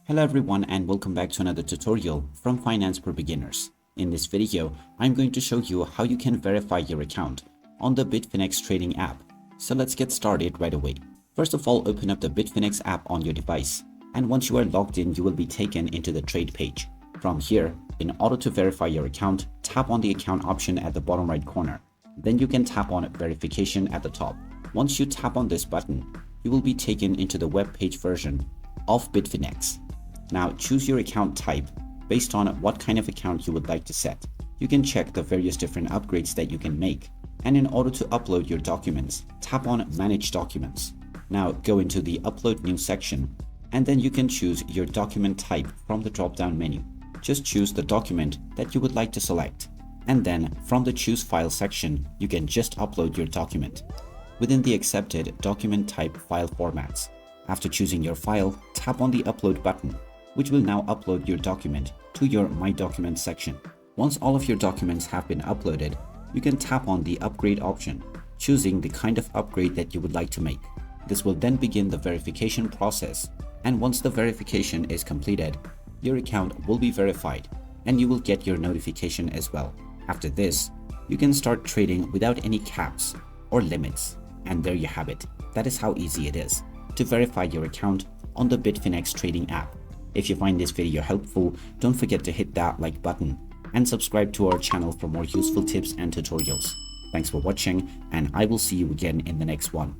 Hello everyone and welcome back to another tutorial from Finance for Beginners. In this video, I'm going to show you how you can verify your account on the Bitfinex trading app. So let's get started right away. First of all, open up the Bitfinex app on your device. And once you are logged in, you will be taken into the trade page. From here, in order to verify your account, tap on the account option at the bottom right corner. Then you can tap on verification at the top. Once you tap on this button, you will be taken into the web page version of Bitfinex. Now choose your account type based on what kind of account you would like to set. You can check the various different upgrades that you can make. And in order to upload your documents, tap on Manage Documents. Now go into the Upload New section and then you can choose your document type from the drop-down menu. Just choose the document that you would like to select. And then from the Choose File section, you can just upload your document within the accepted document type file formats. After choosing your file, tap on the Upload button, which will now upload your document to your My Documents section. Once all of your documents have been uploaded, you can tap on the Upgrade option, choosing the kind of upgrade that you would like to make. This will then begin the verification process, and once the verification is completed, your account will be verified and you will get your notification as well. After this, you can start trading without any caps or limits. And there you have it. That is how easy it is to verify your account on the Bitfinex trading app. If you find this video helpful, don't forget to hit that like button and subscribe to our channel for more useful tips and tutorials. Thanks for watching, and I will see you again in the next one.